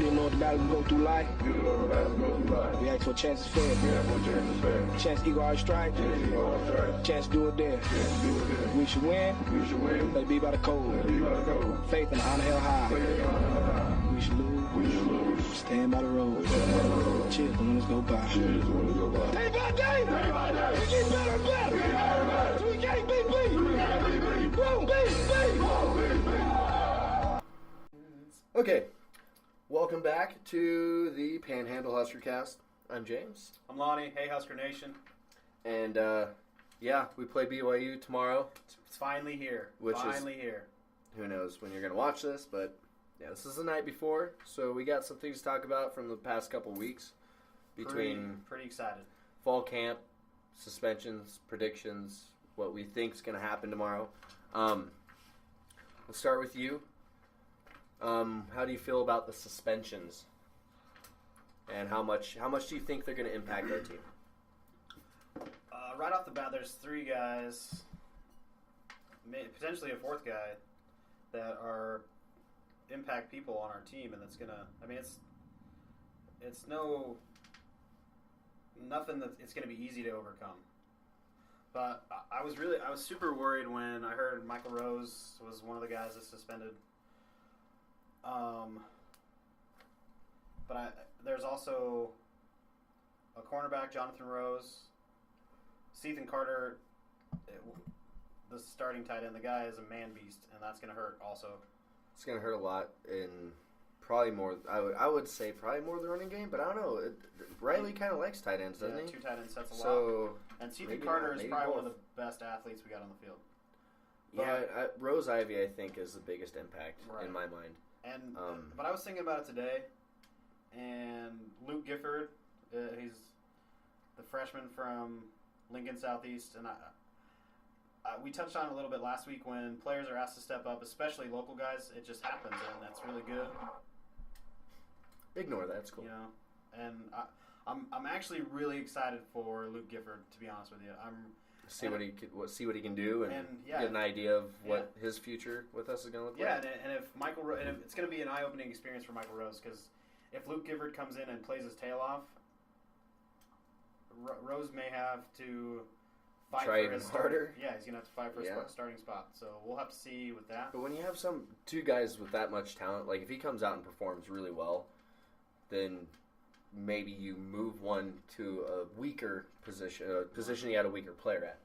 Dear Lord, the battle we go through life. We ask for chances fair. Chance equal our stripes. Chance do it there. We should win. Let it be by the code. Faith and honor held high. We should lose. Stand by the road. Cheers when it's go by. Day by day. We get better and better. So we can't beat. Boom, beat. Okay, welcome back to the Panhandle Husker Cast. I'm James. I'm Lonnie. Hey, Husker Nation. And, we play BYU tomorrow. It's finally here. Here. Who knows when you're going to watch this, but, yeah, this is the night before, so we got some things to talk about from the past couple weeks between pretty excited. Fall camp, suspensions, predictions, what we think is going to happen tomorrow. Let's start with you. How do you feel about the suspensions? And how much do you think they're going to impact our team? Right off the bat, there's 3 guys, potentially a 4th guy, that are impact people on our team, and that's gonna. I mean, it's nothing that it's gonna be easy to overcome. But I was super worried when I heard Michael Rose was one of the guys that's suspended. There's also a cornerback, Jonathan Rose, Ethan Carter, the starting tight end. The guy is a man beast, and that's going to hurt also. It's going to hurt a lot in probably more. I would say probably more the running game, but I don't know. Riley kind of likes tight ends, doesn't he? 2 tight ends, that's a lot. And Ethan Carter is probably both. one of the best athletes we got on the field. Yeah, Rose Ivy, I think, is the biggest impact in my mind. And but I was thinking about it today, and Luke Gifford, he's the freshman from Lincoln Southeast, and we touched on it a little bit last week. When players are asked to step up, especially local guys, it just happens, and that's really good. Ignore that, it's cool. You know, and I'm actually really excited for Luke Gifford, to be honest with you. See what he can do, and get an idea of what his future with us is going to look like. Yeah, and if it's going to be an eye-opening experience for Michael Rose, because if Luke Gifford comes in and plays his tail off, Rose may have to fight for his harder. Yeah, he's going to have to fight for his starting spot. So we'll have to see with that. But when you have 2 guys with that much talent, like if he comes out and performs really well, then maybe you move one to a weaker position, a position he had a weaker player at.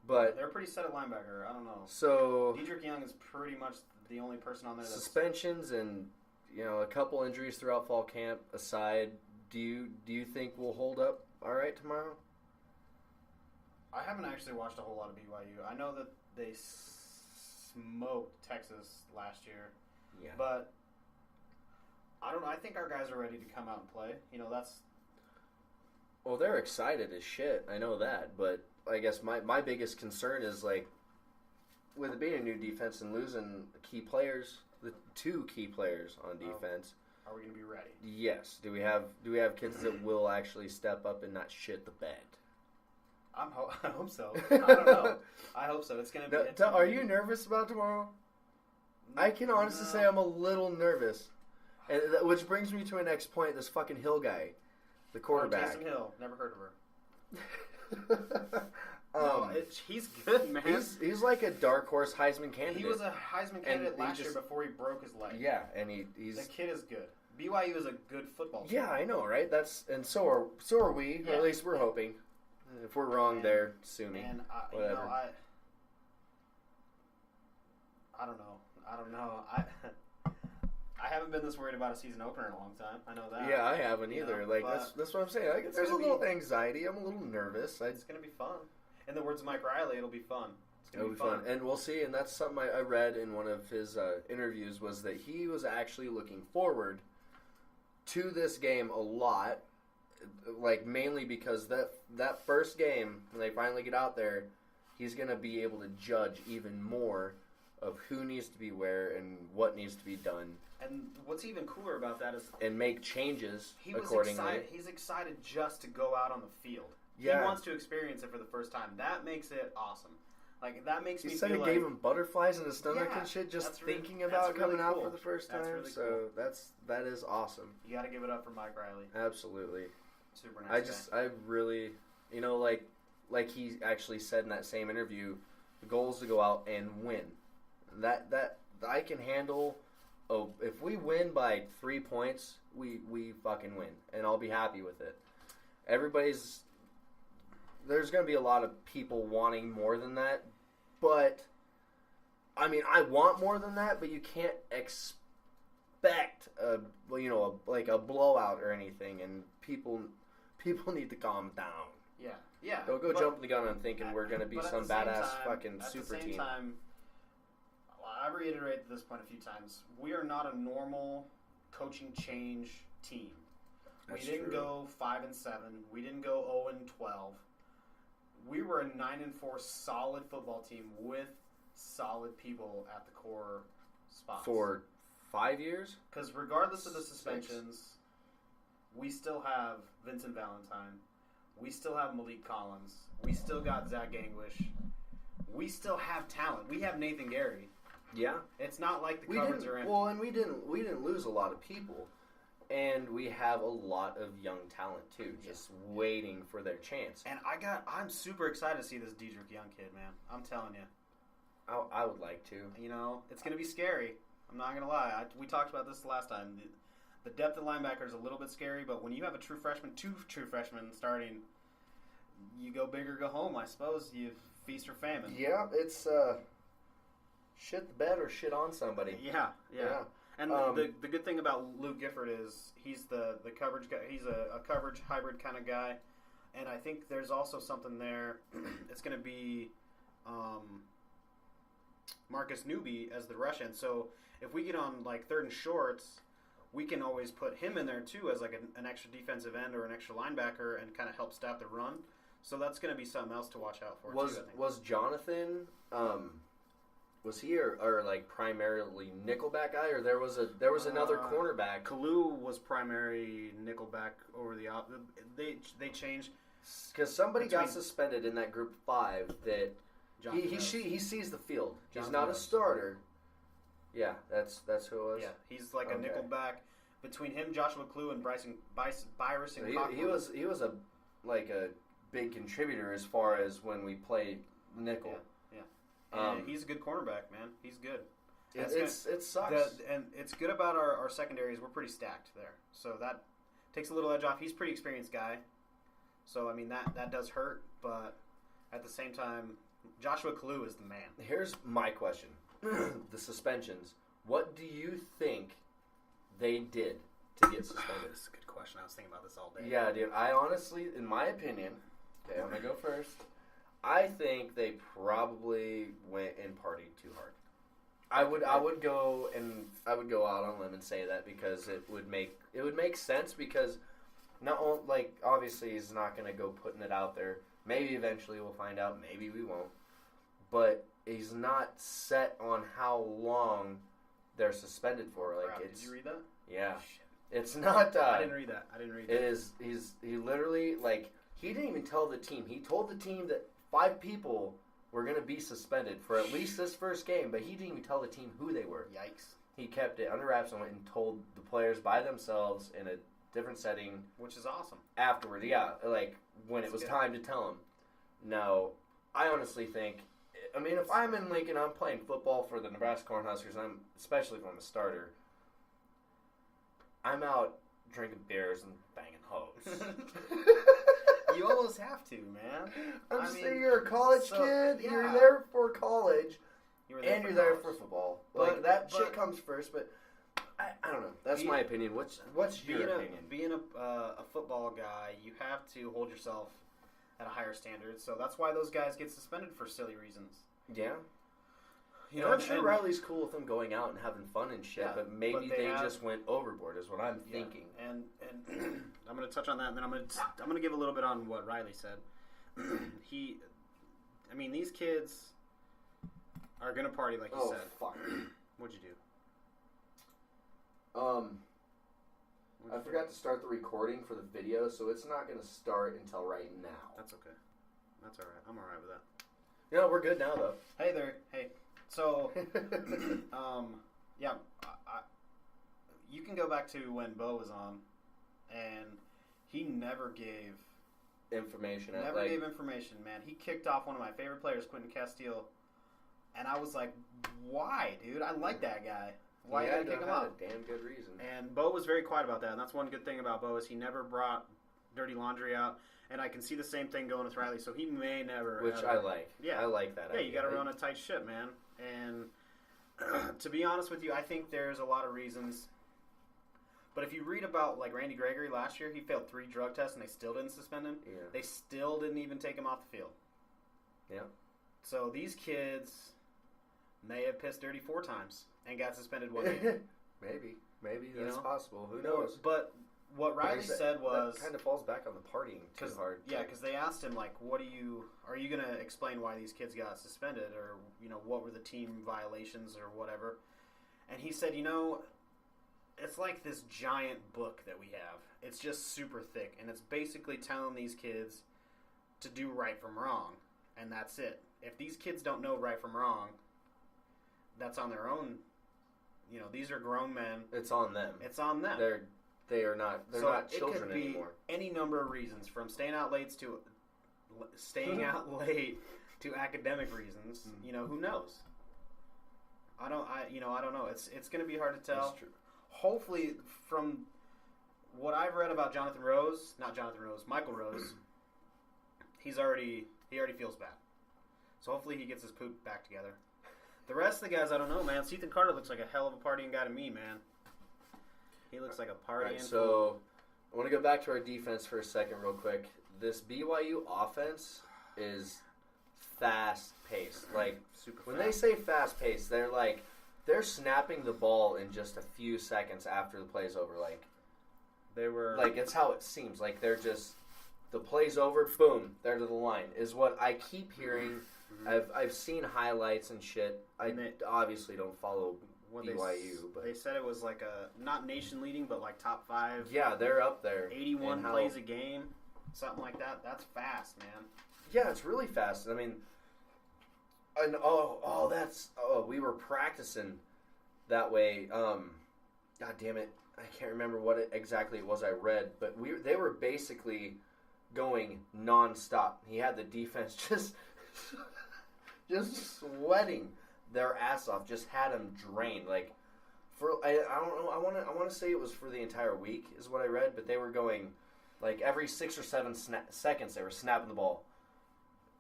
But they're pretty set at linebacker. I don't know. So Dedrick Young is pretty much the only person on there. Suspensions and a couple injuries throughout fall camp aside, do you think we'll hold up all right tomorrow? I haven't actually watched a whole lot of BYU. I know that they smoked Texas last year. Yeah. But I don't know. I think our guys are ready to come out and play. Well, they're excited as shit. I know that. But I guess my biggest concern is, like, with it being a new defense and losing key players, the 2 key players on defense. Are we going to be ready? Yes. Do we have kids that will actually step up and not shit the bed? I hope so. I don't know. I hope so. It's going to be... Are you nervous about tomorrow? I can honestly say I'm a little nervous. And which brings me to my next point, this fucking Hill guy, the quarterback. Taysom Hill. Never heard of her. He's good, man. He's like a dark horse Heisman candidate. He was a Heisman candidate last year before he broke his leg. Yeah, and he's... The kid is good. BYU is a good football team. Yeah, I know, right? So are we, or at least we're hoping. If we're wrong there, sue me. And whatever. I don't know. I haven't been this worried about a season opener in a long time. I know that. Yeah, I haven't either. That's what I'm saying. There's a little anxiety. I'm a little nervous. It's going to be fun. In the words of Mike Riley, it'll be fun. It'll be fun. And we'll see. And that's something I read in one of his interviews, was that he was actually looking forward to this game a lot, like mainly because that first game, when they finally get out there, he's going to be able to judge even more of who needs to be where and what needs to be done. And what's even cooler about that is... And make changes accordingly. He's excited just to go out on the field. Yeah. He wants to experience it for the first time. That makes it awesome. Like, that makes me He said feel it like... gave him butterflies in his stomach Yeah, and shit just that's really- thinking that's about really coming out cool. for the first time. That's really so cool. that is awesome. You got to give it up for Mike Riley. Absolutely. Super nice guy. I really, like he actually said in that same interview, the goal is to go out and win. That I can handle. Oh, if we win by 3 points, we fucking win, and I'll be happy with it. There's going to be a lot of people wanting more than that, but I mean, I want more than that, but you can't expect a blowout or anything, and people need to calm down. Yeah. Don't go jumping the gun on thinking we're going to be some badass fucking super team. At the same time, I've reiterated this point a few times. We are not a normal coaching change team. We didn't go 5-7. We didn't go 0-12. We were a 9-4 solid football team with solid people at the core spots. For 5 years? Because regardless of the suspensions, we still have Vincent Valentine. We still have Malik Collins. We still got Zach Anguish. We still have talent. We have Nathan Gary. Yeah. It's not like the cupboards are empty. Well, and we didn't lose a lot of people. And we have a lot of young talent too, just waiting for their chance. And I'm super excited to see this Dedrick Young kid, man. I'm telling you. I would like to. You know, it's going to be scary. I'm not going to lie. We talked about this last time. The depth of linebacker is a little bit scary, but when you have a true freshman, 2 true freshmen starting, you go big or go home, I suppose. You feast or famine. Yeah, it's shit the bed or shit on somebody. Yeah. And the good thing about Luke Gifford is he's the coverage guy. He's a coverage hybrid kind of guy, and I think there's also something there. It's going to be Marcus Newby as the rush end. So if we get on like 3rd and shorts, we can always put him in there too as like an extra defensive end or an extra linebacker and kind of help stop the run. So that's going to be something else to watch out for too, I think. Was Jonathan was he or like primarily nickelback guy, or there was another cornerback? Kalu was primary nickelback over the they changed because somebody got suspended in that group 5 that he sees the field. He's not a starter. Yeah, that's who it was. Yeah, he's like a nickelback between him, Joshua Kalu, and Bryson and he was a big contributor as far as when we play nickel. Yeah. He's a good cornerback, man. He's good. It sucks. And it's good about our secondaries. We're pretty stacked there. So that takes a little edge off. He's a pretty experienced guy. So, I mean, that does hurt. But at the same time, Joshua Kalu is the man. Here's my question. The suspensions. What do you think they did to get suspended? That's a good question. I was thinking about this all day. Yeah, dude. I honestly, in my opinion, okay, I'm going to go first. I think they probably went and partied too hard. I would go out on a limb and say that because it would make sense because not only, like, obviously he's not going to go putting it out there. Maybe eventually we'll find out. Maybe we won't. But he's not set on how long they're suspended for. Like, did you read that? Yeah. Oh, shit. It's not. I didn't read that. It is. He literally, like, he didn't even tell the team. He told the team that 5 people were going to be suspended for at least this first game, but he didn't even tell the team who they were. Yikes. He kept it under wraps and went and told the players by themselves in a different setting. Which is awesome. Afterward, yeah, like when it was time to tell them. No, I honestly think, I mean, if I'm in Lincoln, I'm playing football for the Nebraska Cornhuskers, especially if I'm a starter, I'm out drinking beers and banging hoes. You almost have to, man. I'm saying you're a college kid. Yeah. You're there for college, you're there for football. Like that shit comes first. But I don't know. That's my opinion. What's your opinion? Being a football guy, you have to hold yourself at a higher standard. So that's why those guys get suspended for silly reasons. Yeah. You know, I'm sure Riley's cool with them going out and having fun and shit, but maybe they just went overboard, is what I'm thinking. And I'm going to touch on that, and then I'm going to give a little bit on what Riley said. These kids are going to party, like you said. Oh, fuck. What'd you do? I forgot to start the recording for the video, so it's not going to start until right now. That's okay. That's all right. I'm all right with that. Yeah, we're good now though. Hey there. Hey. So, yeah, you can go back to when Bo was on, and he never gave information. gave information, man. He kicked off one of my favorite players, Quentin Castile, and I was like, why, dude? I like that guy. Why you gotta kick him out? A damn good reason. And Bo was very quiet about that, and that's one good thing about Bo is he never brought dirty laundry out. And I can see the same thing going with Riley, so he may never. Which I like. Yeah, I like that. Yeah, you got to run a tight ship, man. And to be honest with you, I think there's a lot of reasons. But if you read about like Randy Gregory last year, he failed 3 drug tests and they still didn't suspend him. Yeah. They still didn't even take him off the field. Yeah. So these kids may have pissed dirty 4 times and got suspended 1 game. Maybe that's possible. Who knows? But what Riley said was that kind of falls back on the partying too hard. Yeah, because they asked him like, "What are you going to explain why these kids got suspended, or what were the team violations or whatever?" And he said, it's like this giant book that we have. It's just super thick, and it's basically telling these kids to do right from wrong, and that's it. If these kids don't know right from wrong, that's on their own. These are grown men. It's on them. It's on them. They're not children anymore. It could be any number of reasons, from staying out late to academic reasons. Who knows? I don't know. It's going to be hard to tell. That's true. Hopefully, from what I've read about Michael Rose, he already feels bad. So hopefully he gets his poop back together. The rest of the guys, I don't know, man. Ethan Carter looks like a hell of a partying guy to me, man. He looks like a partying. Right, so I want to go back to our defense for a second real quick. This BYU offense is fast-paced. Like, super when fast. they say fast-paced, they're snapping the ball in just a few seconds after the play's over. It's how it seems. Like, they're just, the play's over, boom, they're to the line, is what I keep hearing. I've seen highlights and shit. I obviously don't follow BYU, but they said it was like not nation leading, but like top 5. Yeah, they're up there. 81 plays a game, something like that. That's fast, man. Yeah, it's really fast. I mean, and we were practicing that way. God damn it, I can't remember what exactly it was I read, but they were basically going nonstop. He had the defense just sweating their ass off, just had them drained. Like, I don't know. I want to say it was for the entire week is what I read, but they were going like every 6 or 7 seconds they were snapping the ball,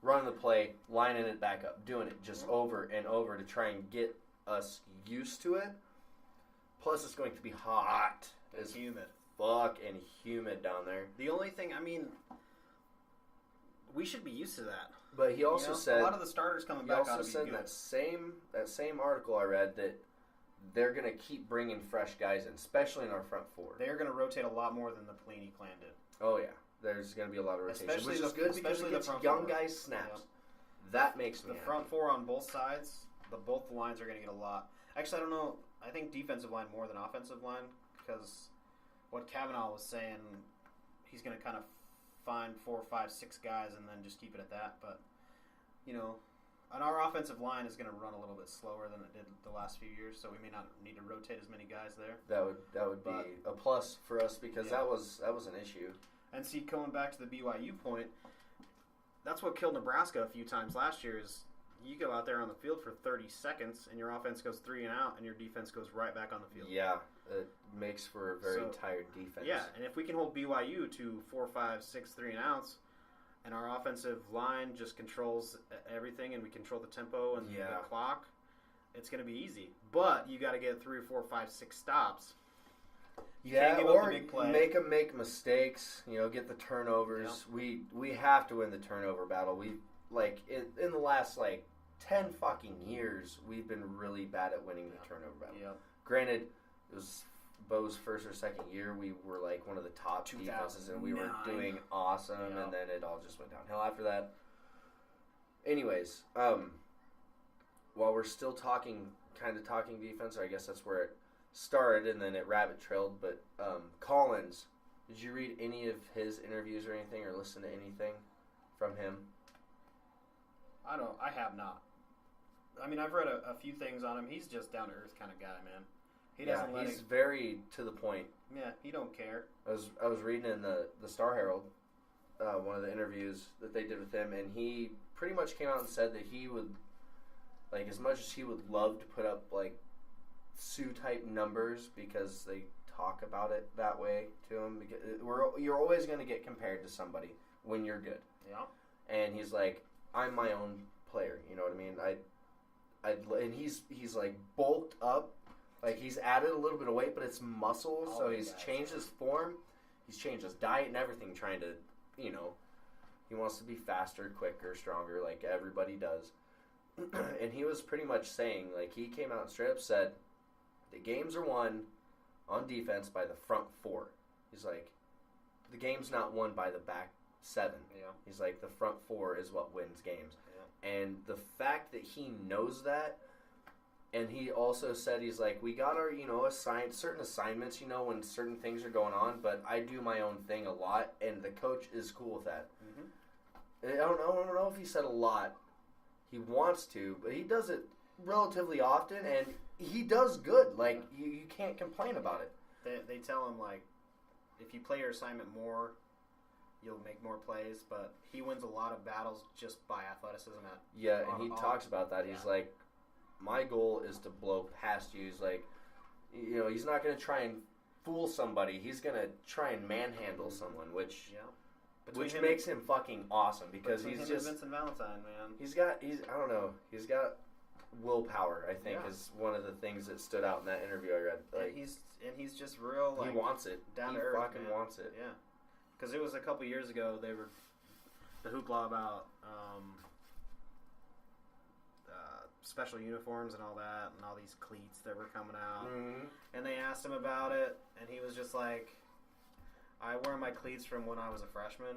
running the play, lining it back up, doing it just over and over to try and get us used to it. Plus, it's going to be hot as humid, fuck, and humid down there. The only thing, we should be used to that. But he also said a lot of the starters coming back. He also said that same article I read that they're going to keep bringing fresh guys in, especially in our front 4. They're going to rotate a lot more than the Pelini clan did. Oh yeah, there's going to be a lot of rotation, especially which is good because it gets young guys snaps. Yeah. That makes me happy. Front 4 on both sides. Both the lines are going to get a lot. Actually, I don't know. I think defensive line more than offensive line, because what Kavanaugh was saying, he's going to kind of find 4, 5, 6 guys and then just keep it at that. But, and our offensive line is going to run a little bit slower than it did the last few years, so we may not need to rotate as many guys there. That would be a plus for us, because that was an issue. And see, going back to the BYU point, that's what killed Nebraska a few times last year. Is you go out there on the field for 30 seconds and your offense goes 3 and out, and your defense goes right back on the field. Yeah, it makes for a very tired defense. Yeah, and if we can hold BYU to 4, 5, 6 3 and outs, and our offensive line just controls everything, and we control the tempo and the clock, it's going to be easy. But you got to get 3 or 4, 5, 6 stops. You can't give up the big play. Make them make mistakes. Get the turnovers. Yeah. We have to win the turnover battle. We in the last 10 fucking years, we've been really bad at winning the turnover battle. Yeah. Granted, it was Bo's first or second year. We were one of the top defenses, and we were doing awesome. Yeah. And then it all just went downhill after that. Anyways, while we're still talking defense, or I guess that's where it started, and then it rabbit trailed. But Collins, did you read any of his interviews or anything, or listen to anything from him? I have not. I mean, I've read a few things on him. He's just down to earth kind of guy, man. He doesn't let he's very to the point. Yeah, he don't care. I was reading in the Star Herald, one of the interviews that they did with him, and he pretty much came out and said that he would, like, as much as he would love to put up like Sioux type numbers because they talk about it that way to him. Because you're always going to get compared to somebody when you're good. Yeah. And he's like, I'm my own player. You know what I mean? And he's like bulked up. Like, he's added a little bit of weight, but it's muscle, so he's changed his form. He's changed his diet and everything, trying to, he wants to be faster, quicker, stronger, like everybody does. And he was pretty much saying, like, he came out and straight up said, the games are won on defense by the front four. He's like, the game's not won by the back seven. Yeah. He's like, the front four is what wins games. Yeah. And the fact that he knows that, and he also said, he's like, we got our, certain assignments, when certain things are going on, but I do my own thing a lot, and the coach is cool with that. Mm-hmm. I don't know if he said a lot. He wants to, but he does it relatively often, and he does good. Like, you can't complain about it. They tell him, like, if you play your assignment more, you'll make more plays, but he wins a lot of battles just by athleticism. And he talks about that. He's like, my goal is to blow past you. He's like, he's not going to try and fool somebody. He's going to try and manhandle someone, which makes him fucking awesome because he's just Vincent Valentine, man. He's got willpower. I think is one of the things that stood out in that interview I read. Like, he's just real. Like, he wants it. Down he to earth. Fucking Man. wants it. Yeah, because it was a couple years ago. They were the hoopla about special uniforms and all that, and all these cleats that were coming out. Mm-hmm. And they asked him about it, and he was just like, I wear my cleats from when I was a freshman.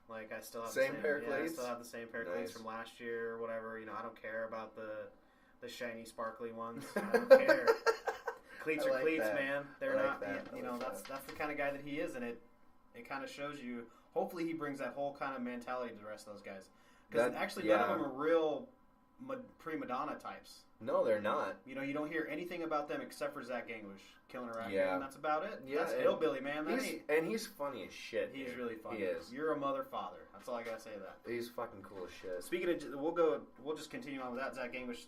Like, I still have the same pair of cleats? I still have the same pair of cleats from last year or whatever. I don't care about the shiny, sparkly ones. I don't care. Cleats are cleats, that. man. They're not, that. that's the kind of guy that he is, and it kind of shows you, hopefully he brings that whole kind of mentality to the rest of those guys. Because actually none of them are real prima donna types. No, they're not. You don't hear anything about them except for Zach Gangwish killing a raccoon. Yeah. And that's about it. Yeah, that's hillbilly, man. He's funny as shit. He's really funny. He is. You're a mother father. That's all I gotta say to that. He's fucking cool as shit. Speaking of, we'll just continue on with that. Zach Gangwish.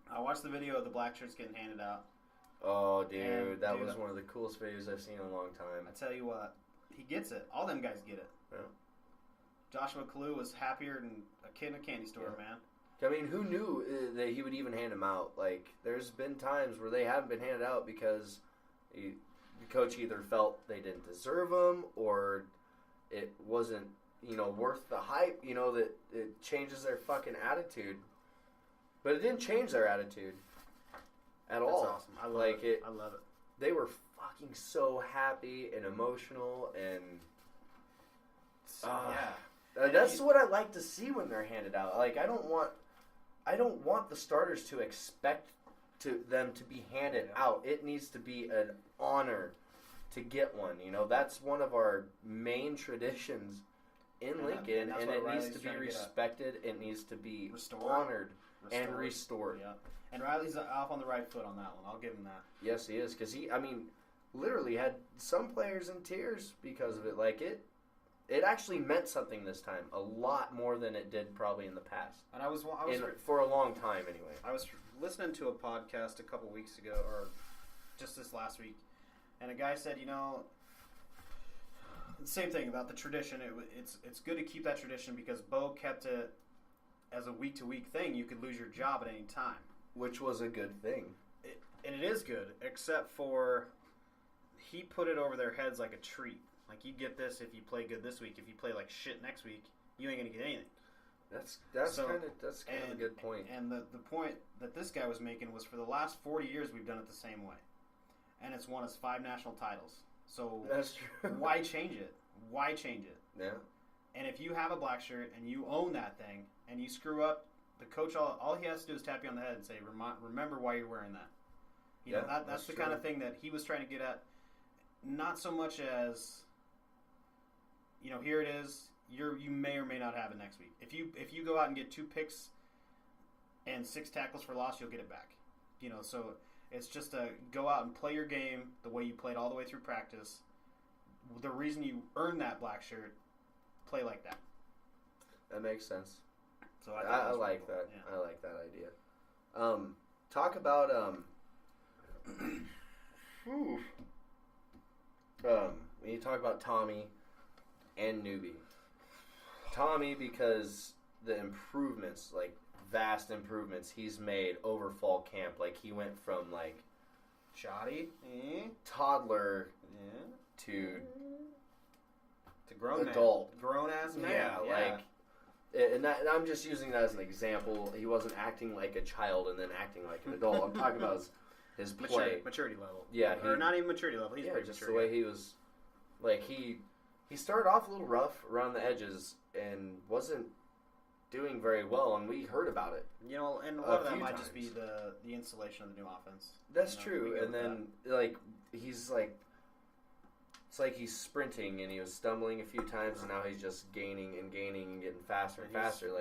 I watched the video of the black shirts getting handed out. Oh, dude, that was one of the coolest videos I've seen in a long time. I tell you what, he gets it. All them guys get it. Yeah. Joshua Kalu was happier than a kid in a candy store, man. I mean, who knew that he would even hand them out? Like, there's been times where they haven't been handed out because the coach either felt they didn't deserve them or it wasn't, worth the hype, that it changes their fucking attitude. But it didn't change their attitude at all. That's awesome. I love it. I love it. They were fucking so happy and emotional and... that's what I like to see when they're handed out. Like, I don't want the starters to expect them to be handed out. It needs to be an honor to get one. That's one of our main traditions in Lincoln, and it needs to be respected. It needs to be honored and restored. Yeah. And Riley's off on the right foot on that one. I'll give him that. Yes, he is, because he literally had some players in tears because of it. Like, it actually meant something this time, a lot more than it did probably in the past. And I was for a long time anyway. I was listening to a podcast a couple weeks ago, or just this last week, and a guy said, the same thing about the tradition. It's good to keep that tradition because Bo kept it as a week-to-week thing. You could lose your job at any time, which was a good thing. And it is good, except for he put it over their heads like a treat. Like, you get this if you play good this week. If you play like shit next week, you ain't gonna get anything. That's kind of a good point. And the point that this guy was making was for the last 40 years we've done it the same way, and it's won us 5 national titles. So that's true. Why change it? Why change it? Yeah. And if you have a black shirt and you own that thing and you screw up, the coach all he has to do is tap you on the head and say, "Remember why you're wearing that." That's the kind of thing that he was trying to get at. Not so much as, here it is. you may or may not have it next week. If you go out and get 2 picks and 6 tackles for loss, you'll get it back. So it's just a go out and play your game the way you played all the way through practice. The reason you earned that black shirt, play like that. That makes sense. So I like that. Yeah. I like that idea. Talk about when you talk about Tommy and Newbie. Tommy, because the improvements, like vast improvements he's made over fall camp. Like he went from like shoddy toddler to grown adult, grown ass man. Yeah, like. And I'm just using that as an example. He wasn't acting like a child and then acting like an adult. I'm talking about his play. Maturity level. Yeah. Or not even maturity level. He's pretty just mature. The way he was, like, he started off a little rough around the edges and wasn't doing very well, and we heard about it. And a lot of that might just be the installation of the new offense. That's true. And then, like, he's like... It's like he's sprinting and he was stumbling a few times and now he's just gaining and getting faster and faster.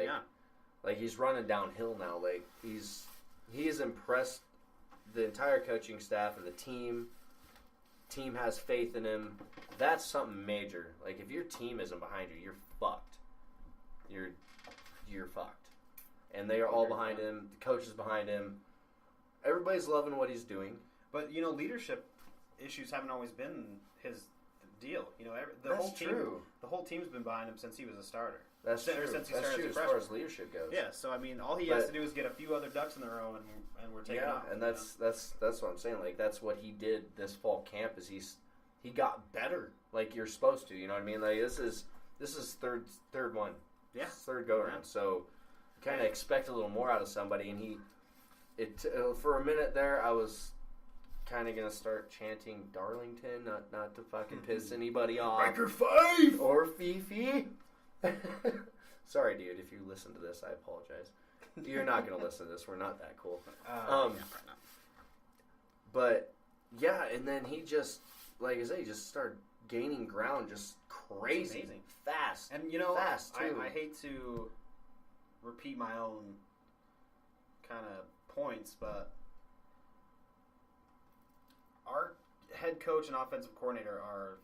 Like he's running downhill now. Like he's impressed the entire coaching staff and the team. Team has faith in him. That's something major. Like if your team isn't behind you, you're fucked. You're fucked. And they are all behind him. The coach is behind him. Everybody's loving what he's doing. But leadership issues haven't always been his deal. The whole team's been behind him since he was a starter. That's true. Since he That's started true as far as leadership goes. Yeah, so I mean, all he has to do is get a few other ducks in a row, and we're taking off. Yeah, and that's what I'm saying. Like that's what he did this fall camp. Is he got better like you're supposed to. You know what I mean? Like this is third one. Yeah, third go around. So kind of expect a little more out of somebody. And for a minute there, I was kind of gonna start chanting Darlington, not to fucking piss anybody off. Riker 5 or Fifi. Sorry, dude. If you listen to this, I apologize. You're not gonna listen to this. We're not that cool. Yeah, probably not. But yeah, and then he just, like I say, he just started gaining ground, just crazy, fast, and fast too. I hate to repeat my own kind of points, but our head coach and offensive coordinator are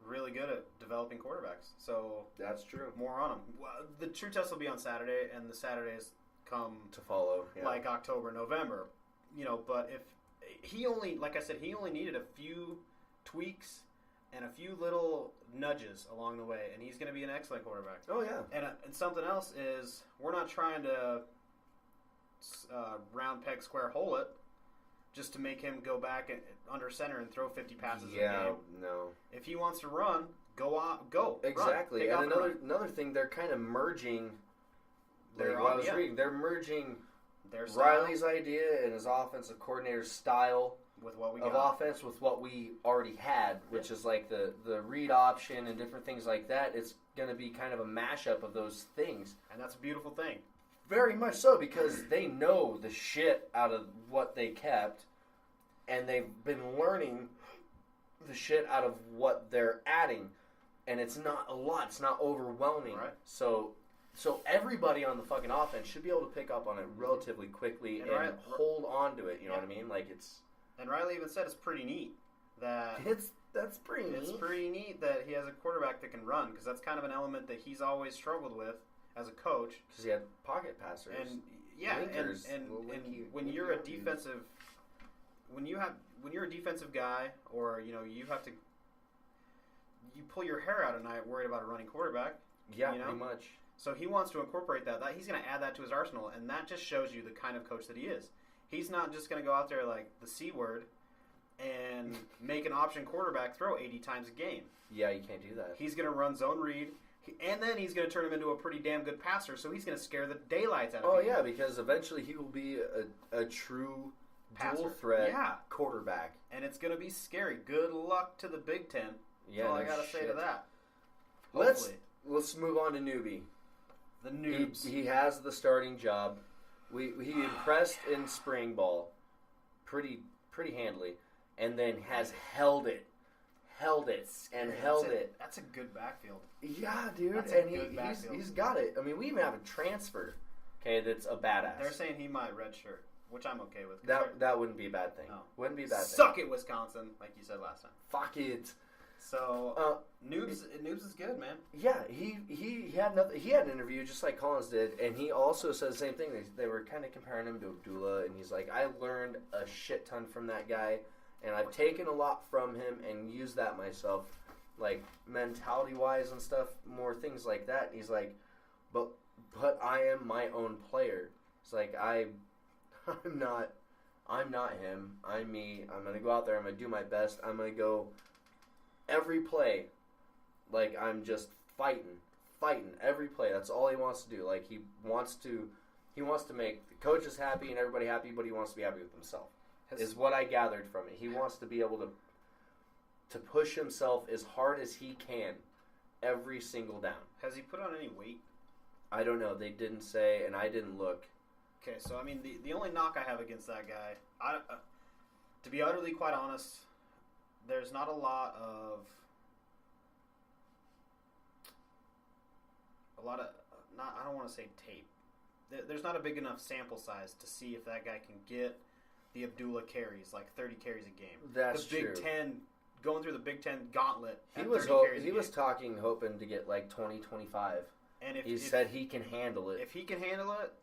really good at developing quarterbacks. So that's true. More on them. Well, the true test will be on Saturday, and the Saturdays come to follow, like October, November. But if he only needed a few tweaks and a few little nudges along the way, and he's going to be an excellent quarterback. Oh yeah. And something else is we're not trying to round peg square hole it. Just to make him go back under center and throw 50 passes a game. Yeah, no. If he wants to run, go. Exactly. Run. And another thing, they're kind of merging. They're merging Riley's idea and his offensive coordinator's style with what we of got. offense with what we already had, which is like the read option and different things like that. It's going to be kind of a mashup of those things. And that's a beautiful thing. Very much so, because they know the shit out of what they kept, and they've been learning the shit out of what they're adding, and it's not a lot. It's not overwhelming. Right. So everybody on the fucking offense should be able to pick up on it relatively quickly and hold on to it. You know what I mean? Like it's. And Riley even said it's pretty neat that that's pretty neat. It's pretty neat that he has a quarterback that can run, because that's kind of an element that he's always struggled with as a coach, because he had pocket passers and when you're a defensive guy, or you pull your hair out at night worried about a running quarterback. Yeah, pretty much. So he wants to incorporate that he's going to add that to his arsenal, and that just shows you the kind of coach that he is. He's not just going to go out there like the C word and make an option quarterback throw 80 times a game. Yeah, you can't do that. He's going to run zone read. And then he's going to turn him into a pretty damn good passer, so he's going to scare the daylights out of people. Oh, yeah, because eventually he will be a true dual threat quarterback. And it's going to be scary. Good luck to the Big Ten. Yeah, that's all I got to say to that. Let's move on to Newbie. The noobs. He has the starting job. He impressed in spring ball pretty handily, and then has held it held it and held it. That's a good backfield. Yeah, dude. That's and he's got it. I mean, we even have a transfer, okay, that's a badass. They're saying he might redshirt, which I'm okay with. That wouldn't be a bad thing. No. Wouldn't be a bad thing. Suck it, Wisconsin, like you said last time. Fuck it. So, Noobs is good, man. Yeah, he had nothing. He had an interview just like Collins did, and he also said the same thing. They were kind of comparing him to Abdullah, and he's like, I learned a shit ton from that guy, and I've taken a lot from him and used that myself, like mentality-wise and stuff, more things like that. And he's like, but I am my own player. It's like I'm not him. I'm me. I'm gonna go out there. I'm gonna do my best. I'm gonna go every play, like I'm just fighting every play. That's all he wants to do. Like he wants to make the coaches happy and everybody happy, but he wants to be happy with himself. Is what I gathered from it. He wants to be able to push himself as hard as he can every single down. Has he put on any weight? I don't know. They didn't say, and I didn't look. Okay, so I mean, the only knock I have against that guy, to be utterly quite honest, there's not a lot of I don't want to say tape. There's not a big enough sample size to see if that guy can get the Abdullah carries, like 30 carries a game. That's the Big true. Ten, going through the Big Ten gauntlet. He was hoping to get like 20, 25. And he said he can handle it. If he can handle it,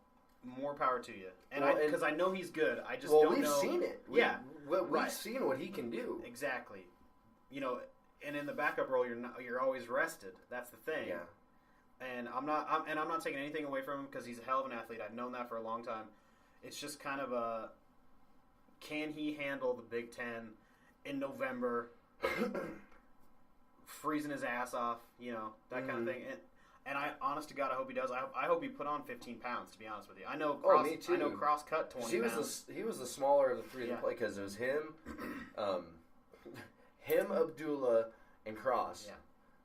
more power to you. And well, because I know he's good, I just don't know. We've seen it. We've seen what he can do. Exactly. You know, and in the backup role, you're always rested. That's the thing. Yeah. And I'm not taking anything away from him because he's a hell of an athlete. I've known that for a long time. It's just kind of a, can he handle the Big Ten in November, freezing his ass off, you know, that kind of thing. And I, honest to God, I hope he does. I hope he put on 15 pounds, to be honest with you. I know Cross cut 20 pounds. He was the smaller of the three that play because it was him, Abdullah, and Cross. Yeah.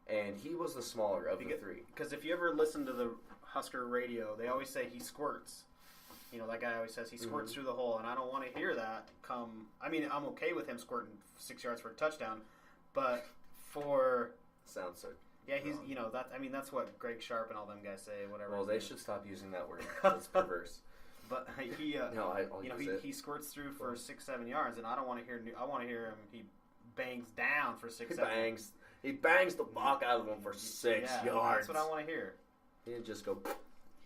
And he was the smaller of the three. Because if you ever listen to the Husker radio, they always say he squirts. You know, that guy always says he squirts through the hole, and I don't want to hear that come... I mean, I'm okay with him squirting 6 yards for a touchdown, but for... Sounds so... Yeah, he's, you know, that's what Greg Sharp and all them guys say, whatever. Well, they should stop using that word. That's perverse. But he, he squirts through for 6-7 yards, and I don't want to hear. I want to hear him. He bangs down for 6-7. He bangs the block out of him for 6 yards. That's what I want to hear. He just go.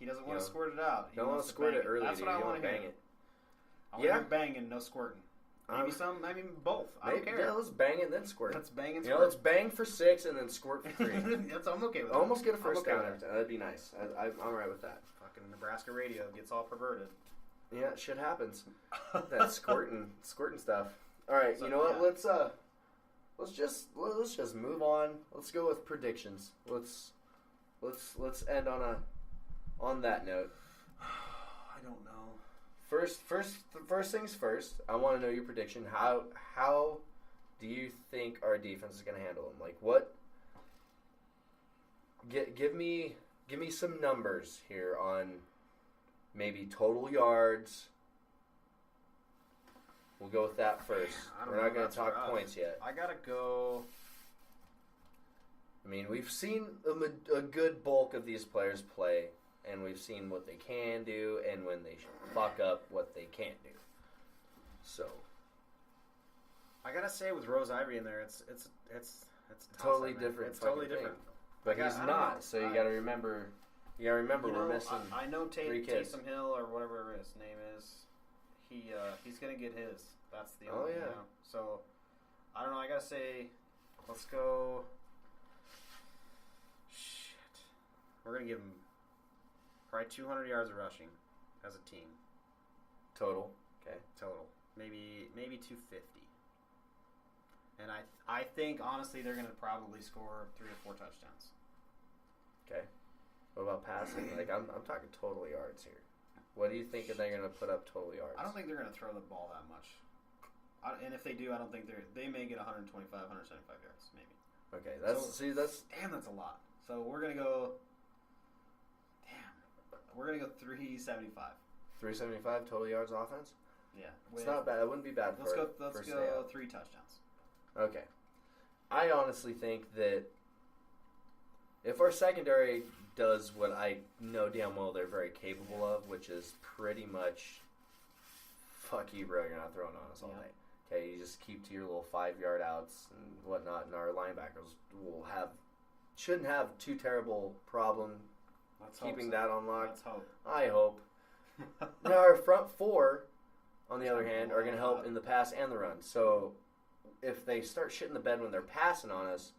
He doesn't want to squirt it out. He don't want to squirt it early. That's what I want to hear. I want to hear banging, no squirting. Maybe both. I don't care. Yeah, let's bang it, then squirt. Let's bang and squirt. Let's bang for 6 and then squirt for 3. I'm okay with that. Almost get a first down. That'd be nice. I'm all right with that. Fucking Nebraska radio gets all perverted. Yeah, shit happens. That squirting stuff. All right, you know what? Let's just move on. Let's go with predictions. Let's end on that note. I don't know. First things first. I want to know your prediction. How do you think our defense is going to handle them? Like what? Give me some numbers here on maybe total yards. We'll go with that first. We're not going to talk points yet. I gotta go. I mean, we've seen a good bulk of these players play. And we've seen what they can do, and when they fuck up, what they can't do. So, I gotta say, with Rose Ivory in there, it's totally different. It's totally different. But he's not. So you gotta remember. We're missing. I know 3 kids. Taysom Hill or whatever his name is. He's gonna get his. That's the only. You know. So, I don't know. I gotta say, let's go. Shit, we're gonna give him. Probably 200 yards of rushing as a team. Total. Okay. Total. Maybe 250. And I think, honestly, they're going to probably score 3 or 4 touchdowns. Okay. What about passing? Like, I'm talking total yards here. What do you think they're going to put up total yards? I don't think they're going to throw the ball that much. And if they do, I don't think they may get 125, 175 yards, maybe. Okay. Damn, that's a lot. So we're going to go... We're going to go 375. 375 total yards offense? Yeah. It's not bad. It wouldn't be bad Let's go 3 touchdowns. Okay. I honestly think that if our secondary does what I know damn well they're very capable of, which is pretty much, fuck you, bro, you're not throwing on us all night. Okay, you just keep to your little 5-yard outs and whatnot, and our linebackers shouldn't have too terrible problem keeping that on lock. Let's hope. I hope. Now our front four, on the other hand, are going to help in the pass and the run. So if they start shitting the bed when they're passing on us,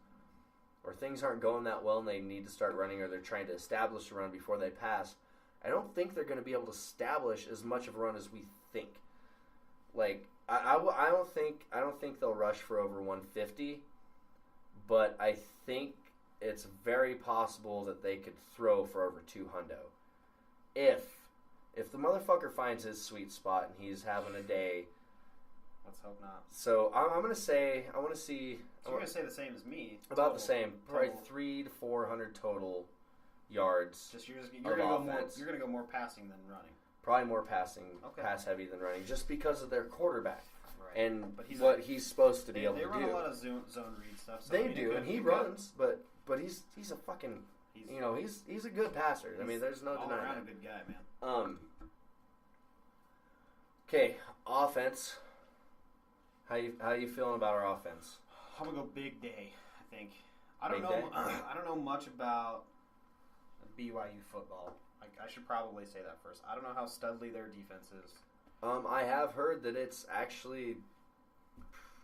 or things aren't going that well and they need to start running, or they're trying to establish a run before they pass, I don't think they're going to be able to establish as much of a run as we think. Like I don't think they'll rush for over 150, but I think it's very possible that they could throw for over 200. If the motherfucker finds his sweet spot and he's having a day. Let's hope not. So I'm gonna say I want to see. So you're gonna say the same as me. About the same, probably 300 to 400 total yards. You're gonna go more passing than running. Probably more pass heavy than running, just because of their quarterback and but he's supposed to be able to do. They run a lot of zone read stuff. So they do, and he runs, but he's a fucking he's a good passer. I mean, there's no denying that. All around a good guy, man. Okay, offense. How you feeling about our offense? I'm gonna go big day. I think. I don't know much about BYU football. I should probably say that first. I don't know how studly their defense is. I have heard that it's actually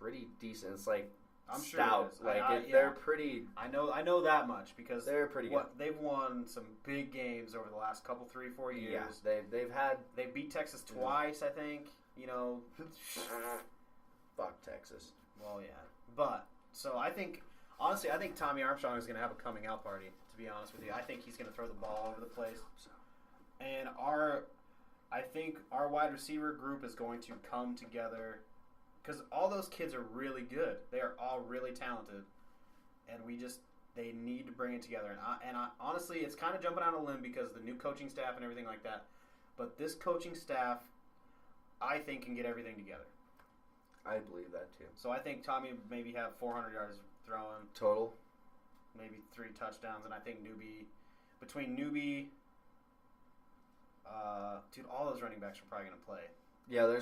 pretty decent. It's like I'm stout. Sure it is. They're pretty. I know that much because they're pretty good. They've won some big games over the last couple 3-4 years. Yeah, they beat Texas twice, I think. Fuck Texas. Well, yeah, but so I think Tommy Armstrong is going to have a coming out party. To be honest with you, I think he's going to throw the ball all over the place, and I think our wide receiver group is going to come together because all those kids are really good. They are all really talented, and they need to bring it together. And I honestly, it's kind of jumping out on a limb because of the new coaching staff and everything like that. But this coaching staff, I think, can get everything together. I believe that too. So I think Tommy maybe have 400 yards throwing total, maybe 3 touchdowns, and I think between Newbie. Dude, all those running backs are probably going to play. Yeah, a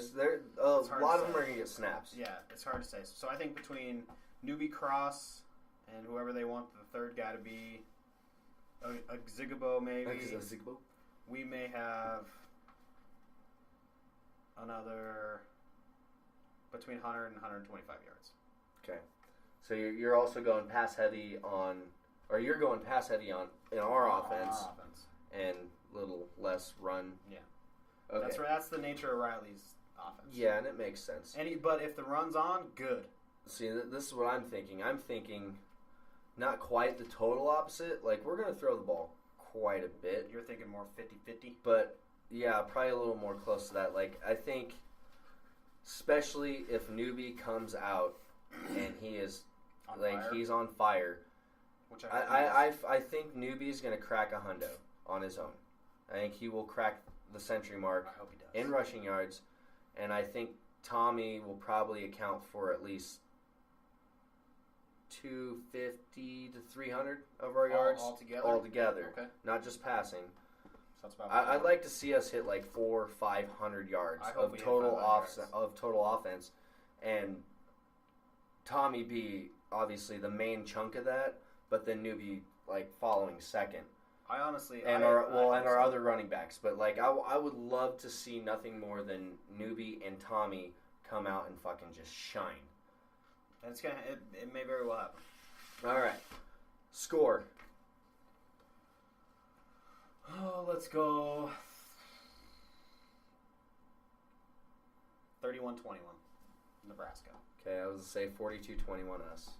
lot of them are going to get snaps. Yeah, it's hard to say. So I think between Newbie, Cross, and whoever they want the third guy to be, a Zigabo maybe. We may have another between 100 and 125 yards. Okay. So you're also going pass heavy you're going pass heavy in our offense. And little less run. Yeah. Okay. That's the nature of Riley's offense. Yeah, and it makes sense. But if the run's on, good. See, this is what I'm thinking. I'm thinking not quite the total opposite. Like, we're going to throw the ball quite a bit. You're thinking more 50-50? But, yeah, probably a little more close to that. Like, I think, especially if Newbie comes out and he is, he's on fire. Which I think Newbie's going to crack 100 on his own. I think he will crack the century mark I hope he does. in rushing yards, and I think Tommy will probably account for at least 250 to 300 of our yards altogether. Okay. Not just passing. So that's about I'd like to see us hit like 400 or 500 yards of total offense, and Tommy be obviously the main chunk of that, but then Newbie like following second. Our other running backs, but like I would love to see nothing more than Newbie and Tommy come out and fucking just shine. And it may very well happen. All right, score. Oh, let's go 31-21, Nebraska. Okay, I was gonna say 42-21 us.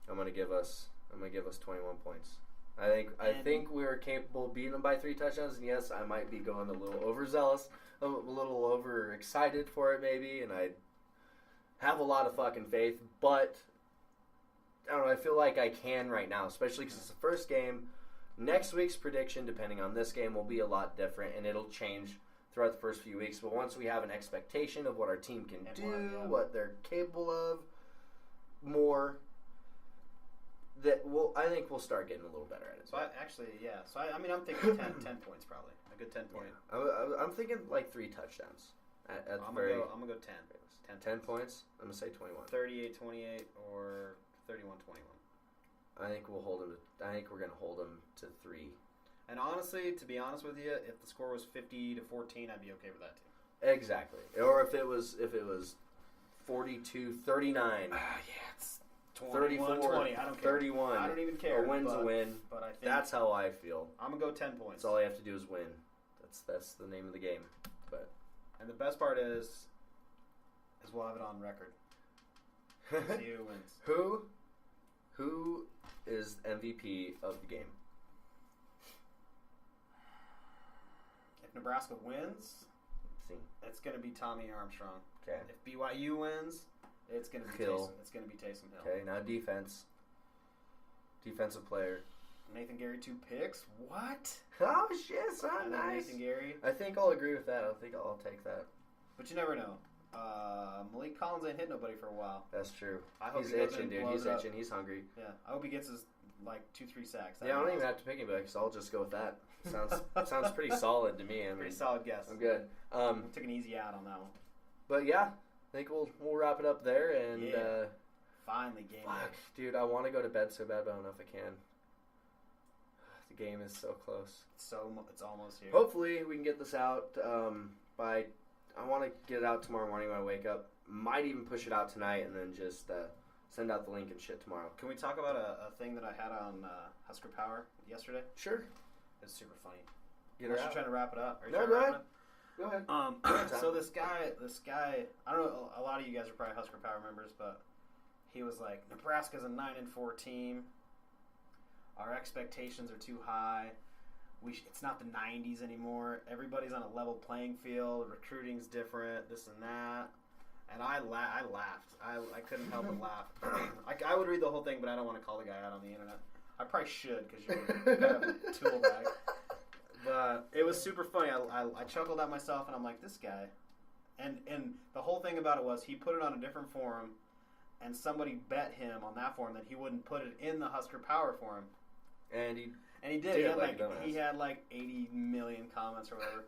I'm gonna give us 21 points. I think we were capable of beating them by 3 touchdowns, and yes, I might be going a little overzealous, a little overexcited for it maybe, and I have a lot of fucking faith, but I don't know, I feel like I can right now, especially because it's the first game. Next week's prediction, depending on this game, will be a lot different, and it'll change throughout the first few weeks, but once we have an expectation of what our team can do, what they're capable of, more, we'll start getting a little better at it. So I'm thinking 10 points probably. A good 10 point. Yeah. I'm thinking like 3 touchdowns. I'm going to go 10. 10 points? I'm going to say 21. 38-28 or 31-21. I think we're going to hold them to 3. And honestly, to be honest with you, if the score was 50-14, I'd be okay with that too. Exactly. Or if it was 42-39. It's 34-20. I don't care. 31. I don't even care. A win's a win. But I think that's how I feel. I'm going to go 10 points. That's all I have to do is win. That's the name of the game. And the best part is we'll have it on record. See who wins. Who is MVP of the game? If Nebraska wins, it's going to be Tommy Armstrong. Okay. If BYU wins, it's going to be Hill. It's going to be Taysom Hill. Okay, now defense. Defensive player. Nathan Gary 2 picks. What? Oh shit, son, and nice. Nathan Gary. I think I'll agree with that. I think I'll take that. But you never know. Malik Collins ain't hit nobody for a while. That's true. I hope He's he itching, dude. He's itching. He's hungry. Yeah, I hope he gets his 2-3 sacks. I don't even have to pick him back, because I'll just go with that. Sounds pretty solid to me. I mean, pretty solid guess. I'm good. Took an easy out on that one. But yeah, I think we'll wrap it up there. And finally, game day. Dude, I want to go to bed so bad, but I don't know if I can. The game is so close. It's almost here. Hopefully, we can get this out by. I want to get it out tomorrow morning when I wake up. Might even push it out tonight and then just send out the link and shit tomorrow. Can we talk about a thing that I had on Husker Power yesterday? Sure. It's super funny. Unless you're trying to wrap it up. No, go ahead. Go ahead. So this guy, I don't know, a lot of you guys are probably Husker Power members, but he was like, Nebraska's a 9-4 team. Our expectations are too high. It's not the 90s anymore. Everybody's on a level playing field. Recruiting's different, this and that. And I laughed. I couldn't help but laugh. I would read the whole thing, but I don't want to call the guy out on the internet. I probably should, because you're kind of a tool bag. But it was super funny. I chuckled at myself, and I'm like, this guy. And the whole thing about it was he put it on a different forum, and somebody bet him on that forum that he wouldn't put it in the Husker Power forum. And he did. He had like 80 million comments or whatever.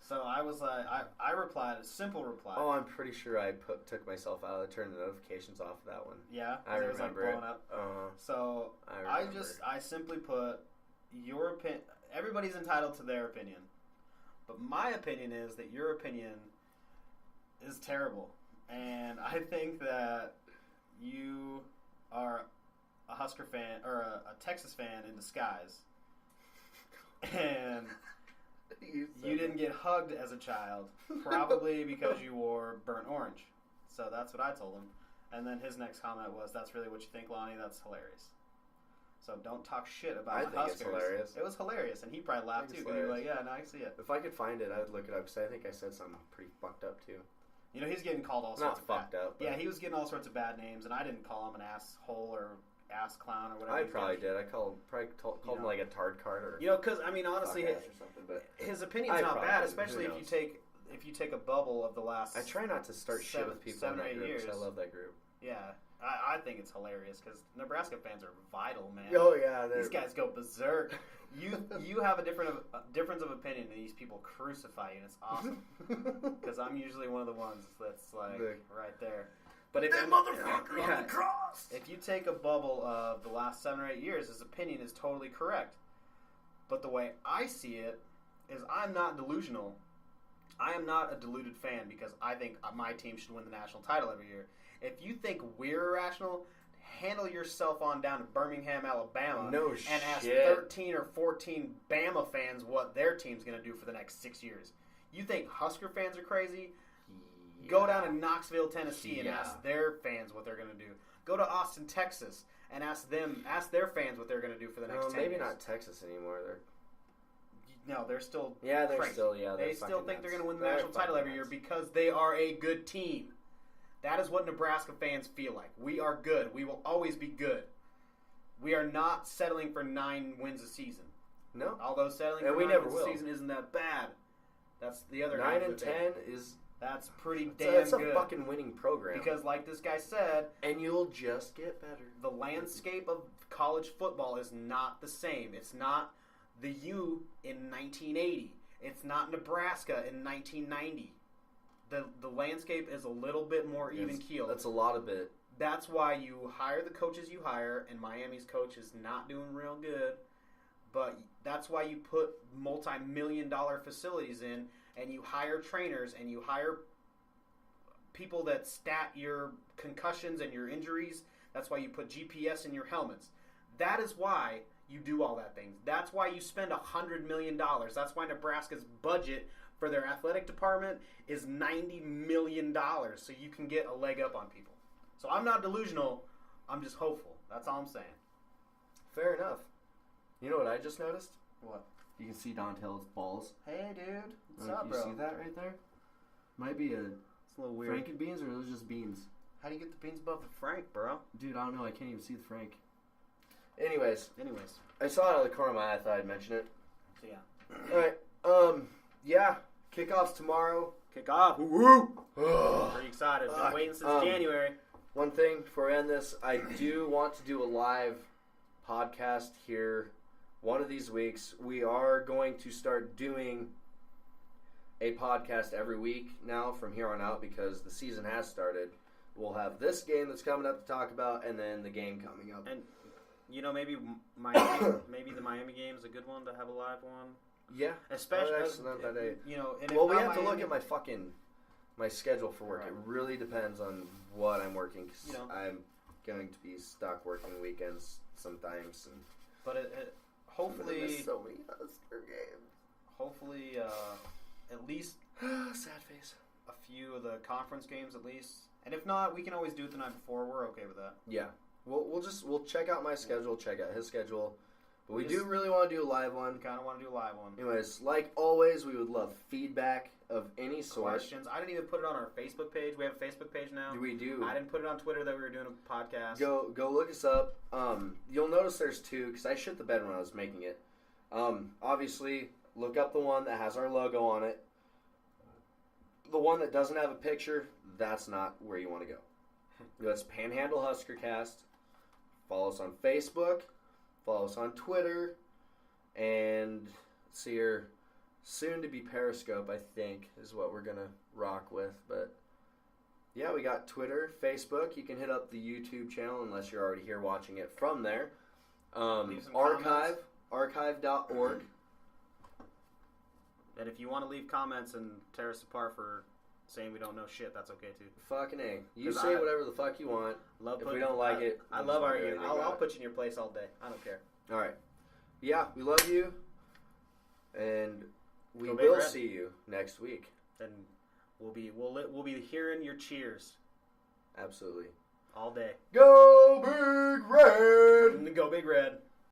So I was like, I replied, a simple reply. Oh, I'm pretty sure I took myself out. I turned the notifications off of that one. Yeah, I remember it was like blowing up. So I simply put your opinion. Everybody's entitled to their opinion, but my opinion is that your opinion is terrible, and I think that you are a Husker fan or a Texas fan in disguise, and you didn't get hugged as a child, probably because you wore burnt orange. So that's what I told him. And then his next comment was, "That's really what you think, Lonnie? That's hilarious." So don't talk shit about my Huskers. It's hilarious. It was hilarious, and he probably laughed too. Because he was like, "Yeah, no, I see it." If I could find it, I would look it up because I think I said something pretty fucked up too. You know, he's getting called all sorts of fucked up. Yeah, he was getting all sorts of bad names, and I didn't call him an asshole or ass clown or whatever. I probably did. I called him like a tard card or because I mean, honestly, his opinion's not bad, especially if you take a bubble of the last. I try not to start shit with people in that group because I love that group. Yeah, I think it's hilarious because Nebraska fans are vital, man. Oh yeah, these guys go berserk. You have a difference of opinion, and these people crucify you, and it's awesome. Because I'm usually one of the ones that's like right there. But if that motherfucker on the cross. If you take a bubble of the last 7 or 8 years, his opinion is totally correct. But the way I see it is, I'm not delusional. I am not a deluded fan because I think my team should win the national title every year. If you think we're irrational, handle yourself on down to Birmingham, Alabama, and ask 13 or 14 Bama fans what their team's going to do for the next 6 years. You think Husker fans are crazy? Yeah. Go down to Knoxville, Tennessee, and ask their fans what they're going to do. Go to Austin, Texas, and ask their fans what they're going to do for the next 10 years. Maybe not Texas anymore. They're still crazy. They still think they're going to win the national title every year because they are a good team. That is what Nebraska fans feel like. We are good. We will always be good. We are not settling for 9 wins a season. No. Although settling for 9 wins a season isn't that bad. That's the other 9 and 10 is That's pretty damn good. It's a fucking winning program. Because like this guy said... And you'll just get better. The landscape of college football is not the same. It's not the U in 1980. It's not Nebraska in 1990. The landscape is a little bit more even-keeled. That's a lot of it. That's why you hire the coaches you hire, and Miami's coach is not doing real good. But that's why you put multi-million-dollar facilities in, and you hire trainers, and you hire people that stat your concussions and your injuries. That's why you put GPS in your helmets. That is why you do all that things. That's why you spend $100 million. That's why Nebraska's budget for their athletic department is $90 million, so you can get a leg up on people. So I'm not delusional. I'm just hopeful. That's all I'm saying. Fair enough. You know what I just noticed? What? You can see Dontel's balls. Hey, dude. What's up, bro? You see that right there? Might be It's a little weird. Franken beans, or are those just beans? How do you get the beans above the Frank, bro? Dude, I don't know. I can't even see the Frank. Anyways, Anyways. I saw it out of the corner of my eye. I thought I'd mention it. So, yeah. All right. Yeah. Kickoff's tomorrow. Kick off. Woo! Pretty excited. Been waiting since January. One thing before I end this, I do want to do a live podcast here one of these weeks. We are going to start doing a podcast every week now from here on out because the season has started. We'll have this game that's coming up to talk about, and then the game coming up. And, you know, maybe maybe the Miami game is a good one to have a live one. Yeah. Especially, not that day. You know, and well, if we not have to look Miami- at my schedule for work. Right. It really depends on what I'm working because You know. I'm going to be stuck working weekends sometimes. And But hopefully, miss so many Husker games. Hopefully, at least Sad face. a few of the conference games at least. And if not, we can always do it the night before. We're okay with that. Yeah, we'll check out my schedule, check out his schedule, but we Just- do really want to do a live one. Kind of want to do a live one. Anyways, like always, we would love feedback of any sort. Questions. I didn't even put it on our Facebook page. We have a Facebook page now. We do. I didn't put it on Twitter that we were doing a podcast. Go look us up. You'll notice there's two because I shit the bed when I was making it. Obviously, look up the one that has our logo on it. The one that doesn't have a picture, that's not where you want to go. That's Panhandle Husker Cast. Follow us on Facebook. Follow us on Twitter. And see your soon-to-be Periscope, I think, is what we're going to rock with. But, yeah, we got Twitter, Facebook. You can hit up the YouTube channel unless you're already here watching it from there. Leave some Archive, comments. archive.org. And if you want to leave comments and tear us apart for saying we don't know shit, that's okay too. Fucking A. You 'Cause say whatever the fuck you want. If we don't like it, I we love just arguing. won't do anything I'll about put you in your place all day. I don't care. All right. Yeah, we love you. And we Go Big will Red. see you next week. And we'll be hearing your cheers Absolutely. all day. Go Big Red! Go Big Red.